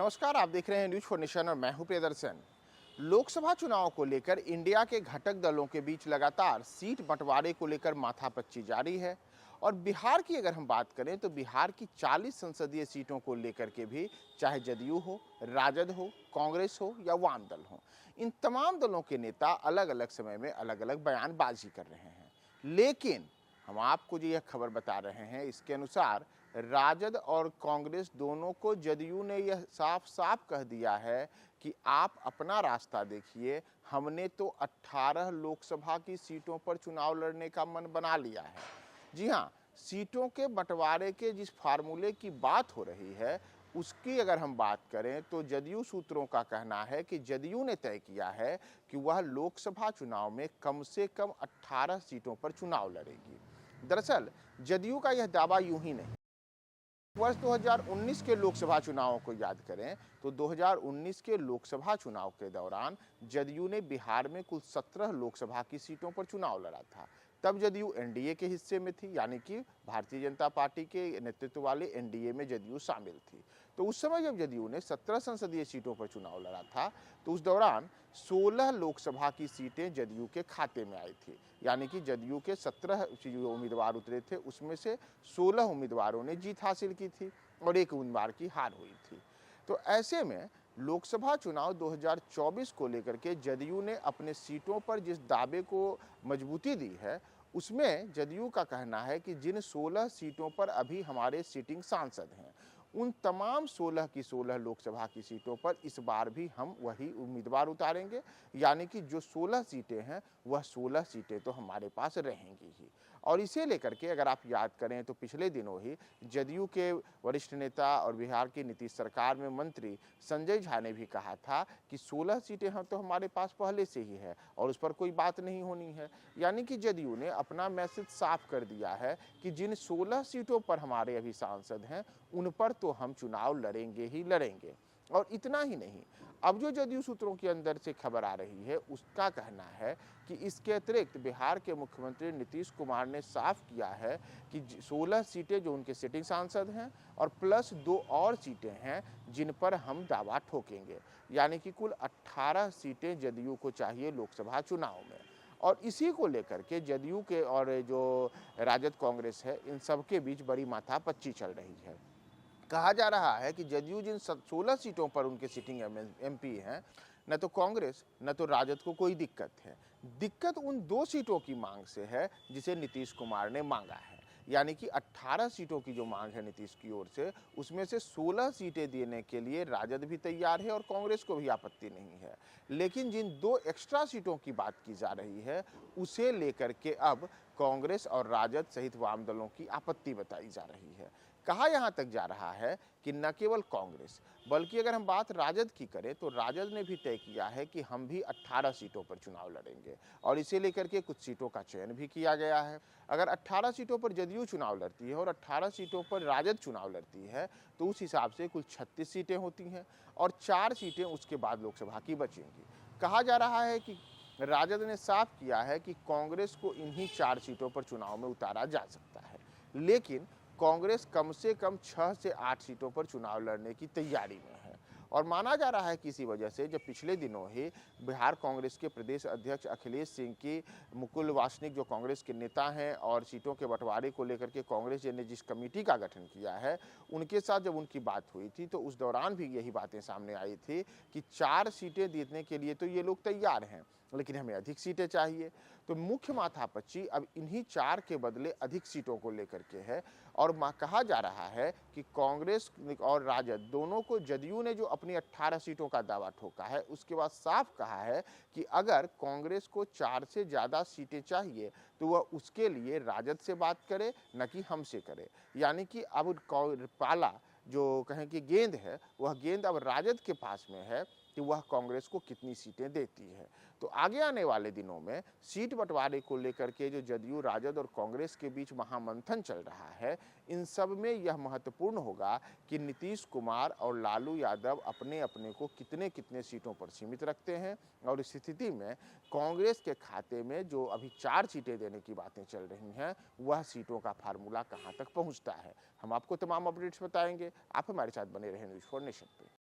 नमस्कार, आप देख रहे हैं न्यूज फॉर नेशन और मैं हूं प्रियदर्शन। लोकसभा चुनाव को लेकर इंडिया के घटक दलों के बीच लगातार सीट बंटवारे को लेकर माथापच्ची जारी है। और बिहार की अगर हम बात करें तो बिहार की 40 संसदीय सीटों को लेकर के भी, चाहे जदयू हो, राजद हो, कांग्रेस हो या वाम दल हो, इन तमाम दलों के नेता अलग अलग समय में अलग अलग बयानबाजी कर रहे हैं। लेकिन हम आपको जो यह खबर बता रहे हैं, इसके अनुसार राजद और कांग्रेस दोनों को जदयू ने यह साफ साफ कह दिया है कि आप अपना रास्ता देखिए, हमने तो 18 लोकसभा की सीटों पर चुनाव लड़ने का मन बना लिया है। जी हाँ, सीटों के बंटवारे के जिस फार्मूले की बात हो रही है, उसकी अगर हम बात करें तो जदयू सूत्रों का कहना है कि जदयू ने तय किया है कि वह लोकसभा चुनाव में कम से कम 18 सीटों पर चुनाव लड़ेगी। दरअसल जदयू का यह दावा यूं ही नहीं। वर्ष 2019 के लोकसभा चुनावों को याद करें तो 2019 के लोकसभा चुनाव के दौरान जदयू ने बिहार में कुल 17 लोकसभा की सीटों पर चुनाव लड़ा था। तब जदयू एनडीए के हिस्से में थी, यानी कि भारतीय जनता पार्टी के नेतृत्व वाले एनडीए में जदयू शामिल थी। तो उस समय जब जदयू ने 17 संसदीय सीटों पर चुनाव लड़ा था तो उस दौरान 16 लोकसभा की सीटें जदयू के खाते में आई थी, यानी कि जदयू के 17 जो उम्मीदवार उतरे थे उसमें से 16 उम्मीदवारों ने जीत हासिल की थी और एक उम्मीदवार की हार हुई थी। तो ऐसे में लोकसभा चुनाव 2024 को लेकर के जदयू ने अपने सीटों पर जिस दावे को मजबूती दी है, उसमें जदयू का कहना है कि जिन 16 सीटों पर अभी हमारे सिटिंग सांसद हैं, उन तमाम 16 की 16 लोकसभा की सीटों पर इस बार भी हम वही उम्मीदवार उतारेंगे, यानी कि जो 16 सीटें हैं वह 16 सीटें तो हमारे पास रहेंगी ही। और इसे लेकर के अगर आप याद करें तो पिछले दिनों ही जदयू के वरिष्ठ नेता और बिहार की नीतीश सरकार में मंत्री संजय झा ने भी कहा था कि 16 सीटें हम तो हमारे पास पहले से ही है और उस पर कोई बात नहीं होनी है। यानी कि जदयू ने अपना मैसेज साफ कर दिया है कि जिन 16 सीटों पर हमारे अभी सांसद हैं उन पर तो हम चुनाव लड़ेंगे ही लड़ेंगे। और इतना ही नहीं, अब जो जदयू सूत्रों के अंदर से खबर आ रही है उसका कहना है कि इसके अतिरिक्त बिहार के मुख्यमंत्री नीतीश कुमार ने साफ किया है कि 16 सीटें जो उनके सिटिंग सांसद हैं और प्लस 2 और सीटें हैं जिन पर हम दावा ठोकेंगे, यानी कि कुल 18 सीटें जदयू को चाहिए लोकसभा चुनाव में। और इसी को लेकर के जदयू के और जो राजद कांग्रेस है, इन सब के बीच बड़ी माथापच्ची चल रही है। कहा जा रहा है कि जदयू जिन 16 सीटों पर उनके सिटिंग एमपी हैं, न तो कांग्रेस न तो राजद को कोई दिक्कत है। दिक्कत उन 2 सीटों की मांग से है जिसे नीतीश कुमार ने मांगा है, यानी कि 18 सीटों की जो मांग है नीतीश की ओर से, उसमें से 16 सीटें देने के लिए राजद भी तैयार है और कांग्रेस को भी आपत्ति नहीं है। लेकिन जिन 2 एक्स्ट्रा सीटों की बात की जा रही है, उसे लेकर के अब कांग्रेस और राजद सहित वाम दलों की आपत्ति बताई जा रही है। कहा यहां तक जा रहा है कि न केवल कांग्रेस बल्कि अगर हम बात राजद की करें तो राजद ने भी तय किया है कि हम भी 18 सीटों पर चुनाव लड़ेंगे और इसे लेकर के कुछ सीटों का चयन भी किया गया है। अगर 18 सीटों पर जदयू चुनाव लड़ती है और 18 सीटों पर राजद चुनाव लड़ती है तो उस हिसाब से कुल 36 सीटें होती हैं और 4 सीटें उसके बाद लोकसभा की बचेंगी। कहा जा रहा है कि राजद ने साफ किया है कि कांग्रेस को इन्हीं 4 सीटों पर चुनाव में उतारा जा सकता है, लेकिन कांग्रेस कम से कम 6 से 8 सीटों पर चुनाव लड़ने की तैयारी में है। और माना जा रहा है कि इसी वजह से जब पिछले दिनों ही बिहार कांग्रेस के प्रदेश अध्यक्ष अखिलेश सिंह की मुकुल वासनिक जो कांग्रेस के नेता हैं और सीटों के बंटवारे को लेकर के कांग्रेस ने जिस कमेटी का गठन किया है, उनके साथ जब उनकी बात हुई थी तो उस दौरान भी यही बातें सामने आई थी कि 4 सीटें जीतने के लिए तो ये लोग तैयार हैं, लेकिन हमें अधिक सीटें चाहिए। तो मुख्य माथापच्ची अब इन्हीं 4 के बदले अधिक सीटों को लेकर के है। और कहा जा रहा है कि कांग्रेस और राजद दोनों को जदयू ने जो अपनी 18 सीटों का दावा ठोका है, उसके बाद साफ कहा है कि अगर कांग्रेस को 4 से ज़्यादा सीटें चाहिए तो वह उसके लिए राजद से बात करे, न कि हमसे करे। यानी कि अब पाला जो कहें कि गेंद है, वह गेंद अब राजद के पास में है कि वह कांग्रेस को कितनी सीटें देती है। तो आगे आने वाले दिनों में सीट बंटवारे को लेकर के जो जदयू, राजद और कांग्रेस के बीच महामंथन चल रहा है, इन सब में यह महत्वपूर्ण होगा कि नीतीश कुमार और लालू यादव अपने अपने को कितने कितने सीटों पर सीमित रखते हैं। और इस स्थिति में कांग्रेस के खाते में जो अभी 4 सीटें देने की बातें चल रही हैं, वह सीटों का फार्मूला कहाँ तक पहुँचता है। हम आपको तमाम अपडेट्स बताएंगे। आप हमारे साथ बने रहें न्यूज़ फॉर नेशन पे।